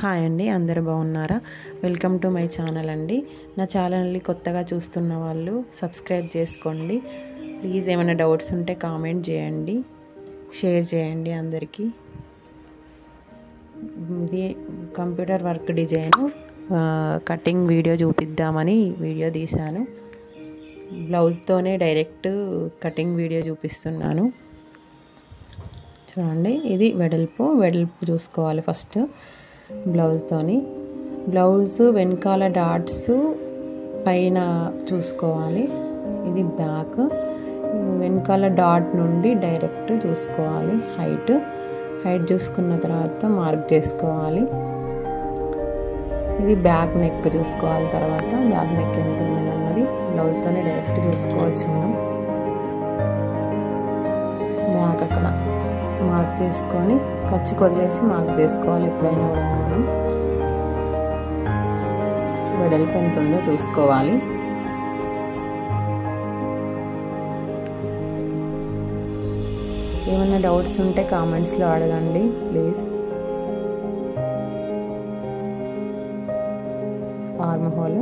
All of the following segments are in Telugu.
హాయ్ అండి, అందరూ బాగున్నారా? వెల్కమ్ టు మై ఛానల్ అండి. నా ఛానల్ని కొత్తగా చూస్తున్న వాళ్ళు సబ్స్క్రైబ్ చేసుకోండి ప్లీజ్. ఏమైనా డౌట్స్ ఉంటే కామెంట్ చేయండి, షేర్ చేయండి అందరికీ. ఇది computer work design cutting video చూపిద్దామని వీడియో తీశాను. బ్లౌజ్తోనే డైరెక్ట్ కటింగ్ వీడియో చూపిస్తున్నాను. చూడండి, ఇది వెడల్పు చూసుకోవాలి ఫస్ట్ బ్లౌజ్తోని. బ్లౌజ్ వెనకాల డాట్స్ పైన చూసుకోవాలి. ఇది బ్యాక్, వెనకాల డాట్ నుండి డైరెక్ట్ చూసుకోవాలి. హైట్ చూసుకున్న తర్వాత మార్క్ చేసుకోవాలి. ఇది బ్యాక్ నెక్ చూసుకోవాలి. తర్వాత బ్యాక్ నెక్ ఎంత ఉన్నది అన్నది బ్లౌజ్తోనే డైరెక్ట్ చూసుకోవచ్చు. మనం బ్యాక్ అక్కడ మార్క్ చేసుకొని ఖర్చు వదిలేసి మార్క్ చేసుకోవాలి. ఎప్పుడైనా కూడా మనం వెడల్పు ఎంత ఉందో చూసుకోవాలి. ఏమైనా డౌట్స్ ఉంటే కామెంట్స్లో అడగండి ప్లీజ్. ఆర్మ్ హోల్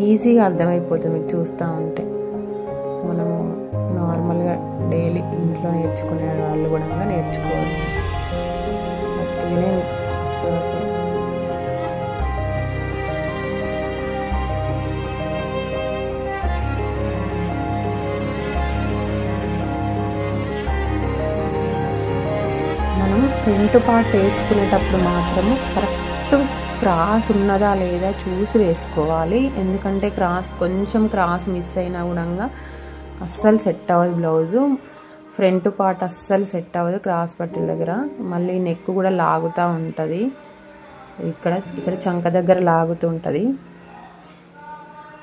ఈజీగా అర్థమైపోతుంది మీకు చూస్తూ ఉంటే. మనము నార్మల్గా డైలీ ఇంట్లో నేర్చుకునే వాళ్ళు కూడా నేర్చుకోవచ్చు. అట్లనే వస్తుంది అసలు. మనం ఫ్రంట్ పార్ట్ వేసుకునేటప్పుడు మాత్రము కరెక్ట్ క్రాస్ ఉన్నదా లేదా చూసి వేసుకోవాలి. ఎందుకంటే కొంచెం క్రాస్ మిస్ అయినా కూడా అస్సలు సెట్ అవ్వదు బ్లౌజు. ఫ్రంట్ పార్ట్ అస్సలు సెట్ అవ్వదు క్రాస్ పట్టీల దగ్గర. మళ్ళీ నెక్ కూడా లాగుతూ ఉంటుంది. ఇక్కడ చంక దగ్గర లాగుతుంటుంది.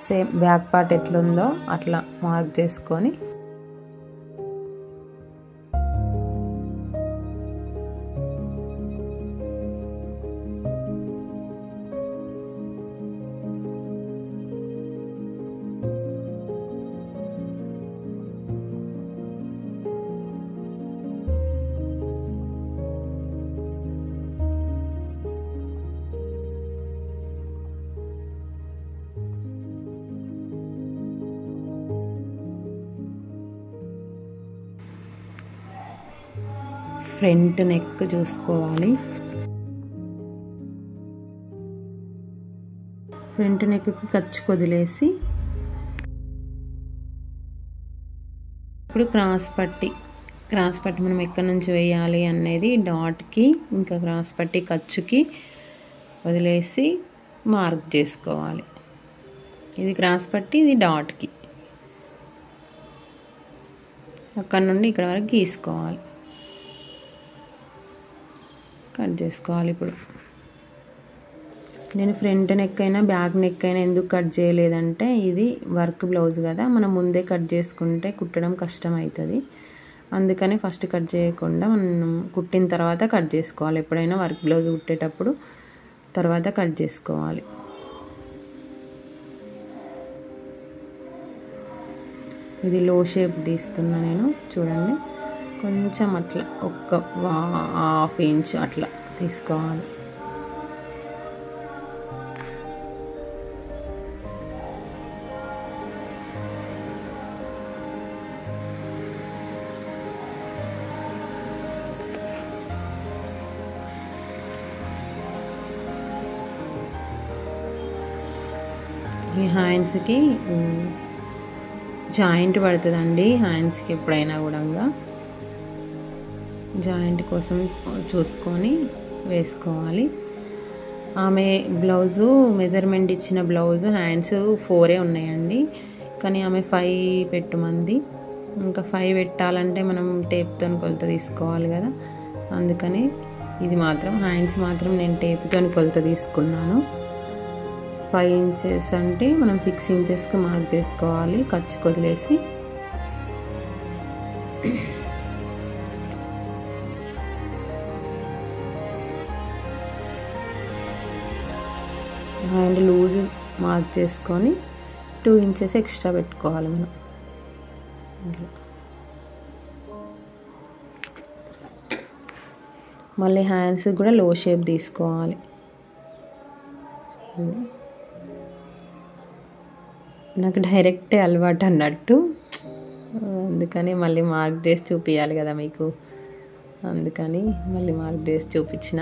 సేమ్ బ్యాక్ పార్ట్ ఎట్లుందో అట్లా మార్క్ చేసుకొని ఫ్రంట్ నెక్ చూసుకోవాలి. ఫ్రంట్ నెక్కి ఖర్చు వదిలేసి ఇప్పుడు క్రాస్ పట్టి మనం ఎక్కడి నుంచి వేయాలి అనేది డాట్కి ఇంకా క్రాస్ పట్టి ఖర్చుకి వదిలేసి మార్క్ చేసుకోవాలి. ఇది క్రాస్ పట్టి, ఇది డాట్కి. అక్కడ నుండి ఇక్కడ వరకు గీసుకోవాలి, కట్ చేసుకోవాలి. ఇప్పుడు నేను ఫ్రంట్ నెక్ అయినా బ్యాక్ నెక్ అయినా ఎందుకు కట్ చేయలేదంటే ఇది వర్క్ బ్లౌజ్ కదా, మనం ముందే కట్ చేసుకుంటే కుట్టడం కష్టం అవుతుంది. అందుకని ఫస్ట్ కట్ చేయకుండా మనం కుట్టిన తర్వాత కట్ చేసుకోవాలి. ఎప్పుడైనా వర్క్ బ్లౌజ్ కుట్టేటప్పుడు తర్వాత కట్ చేసుకోవాలి. ఇది లో షేప్ తీస్తున్నా నేను. చూడండి, కొంచెం అట్లా ఒక్క 1/2 ఇంచ్ అట్లా తీసుకోవాలి. ఈ హ్యాండ్స్కి జాయింట్ పడుతుందండి. హ్యాండ్స్కి ఎప్పుడైనా కూడా జాయింట్ కోసం చూసుకొని వేసుకోవాలి. ఆమె బ్లౌజు మెజర్మెంట్ ఇచ్చిన బ్లౌజు హ్యాండ్స్ 4 ఉన్నాయండి, కానీ ఆమె 5 పెట్టమంది. ఇంకా 5 పెట్టాలంటే మనం టేప్తో కొలత తీసుకోవాలి కదా. అందుకని ఇది మాత్రం హ్యాండ్స్ మాత్రం నేను టేప్తో కొలత తీసుకున్నాను. 5 ఇంచెస్ అంటే మనం 6 ఇంచెస్కి మార్క్ చేసుకోవాలి. ఖర్చు వదిలేసి హ్యాండ్ లూజ్ మార్క్ చేసుకొని 2 ఇంచెస్ ఎక్స్ట్రా పెట్టుకోవాలి మనం. మళ్ళీ హ్యాండ్స్ కూడా లో షేప్ తీసుకోవాలి. నాకు డైరెక్టే అలవాటు అన్నట్టు, అందుకని మళ్ళీ మార్క్ చేసి చూపించాలి కదా మీకు, అందుకని మళ్ళీ మార్క్ చేసి చూపించిన.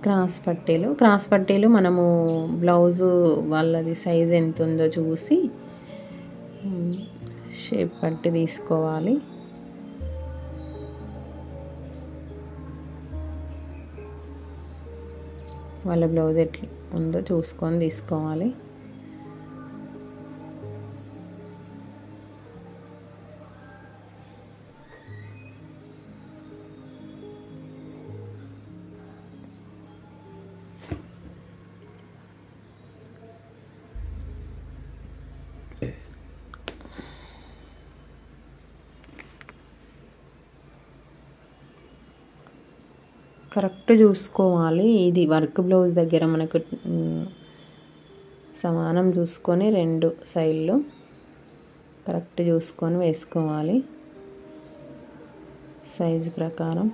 క్రాస్ పట్టీలు మనము బ్లౌజు వాళ్ళది సైజ్ ఎంత ఉందో చూసి షేప్ పట్టి తీసుకోవాలి. వాళ్ళ బ్లౌజ్ ఎట్లా ఉందో చూసుకొని తీసుకోవాలి. కరెక్ట్ చూసుకోవాలి. ఇది వర్క్ బ్లౌజ్ దగ్గర మనకు సమానం చూసుకొని 2 సైడ్లు కరెక్ట్ చూసుకొని వేసుకోవాలి సైజు ప్రకారం.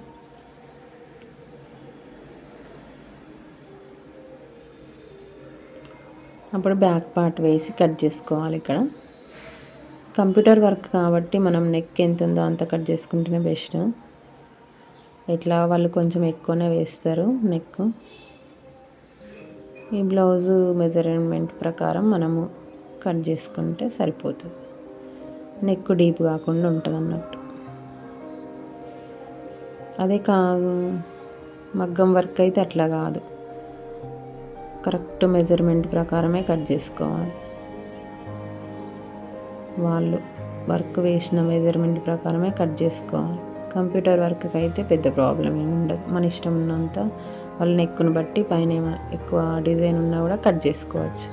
అప్పుడు బ్యాక్ పార్ట్ వేసి కట్ చేసుకోవాలి. ఇక్కడ కంప్యూటర్ వర్క్ కాబట్టి మనం నెక్ ఎంత ఉందో అంత కట్ చేసుకుంటేనే బెస్ట్. ఇట్లా వాళ్ళు కొంచెం ఎక్కువనే వేస్తారు నెక్. ఈ బ్లౌజు మెజర్మెంట్ ప్రకారం మనము కట్ చేసుకుంటే సరిపోతుంది, నెక్ డీప్ కాకుండా ఉంటుంది అన్నట్టు. అదే మగ్గం వర్క్ అయితే అట్లా కాదు, కరెక్ట్ మెజర్మెంట్ ప్రకారమే కట్ చేసుకోవాలి. వాళ్ళు వర్క్ వేసిన మెజర్మెంట్ ప్రకారమే కట్ చేసుకోవాలి. కంప్యూటర్ వర్క్కి అయితే పెద్ద ప్రాబ్లం ఏమి ఉండదు, మన ఇష్టం ఉన్నంత వాళ్ళ నెక్కును బట్టి పైన ఎక్కువ డిజైన్ ఉన్నా కూడా కట్ చేసుకోవచ్చు.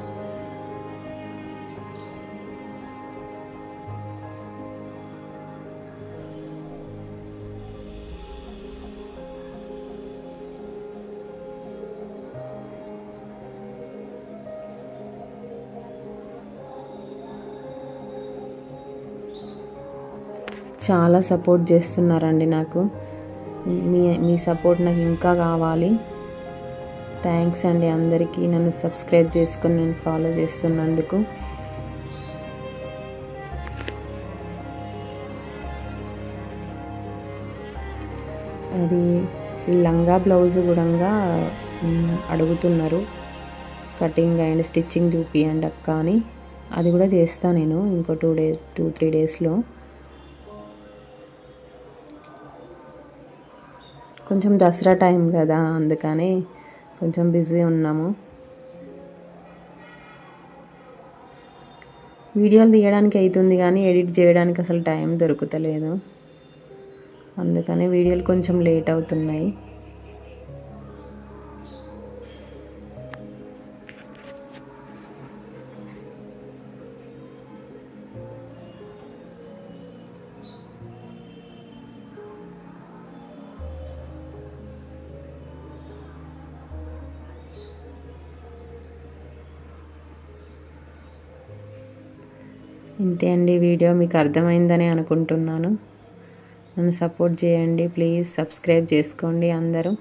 చాలా సపోర్ట్ చేస్తున్నారండి నాకు, మీ సపోర్ట్ నాకు ఇంకా కావాలి. థ్యాంక్స్ అండి అందరికీ, నన్ను సబ్స్క్రైబ్ చేసుకొని నేను ఫాలో చేస్తున్నందుకు. అది లంగా బ్లౌజ్ కూడా అడుగుతున్నారు, కటింగ్ అండ్ స్టిచ్చింగ్ చూపియండి అక్క అని. అది కూడా చేస్తాను నేను ఇంకో 2-3 డేస్లో. కొంచెం దసరా టైం కదా, అందుకని కొంచెం బిజీ ఉన్నాము. వీడియోలు తీయడానికి అవుతుంది కానీ ఎడిట్ చేయడానికి అసలు టైం దొరుకుతలేదు, అందుకని వీడియోలు కొంచెం లేట్ అవుతున్నాయి. ఇంతే అండి, వీడియో మీకు అర్థమైందని అనుకుంటున్నాను. నన్ను సపోర్ట్ చేయండి ప్లీజ్, సబ్స్క్రైబ్ చేసుకోండి అందరూ.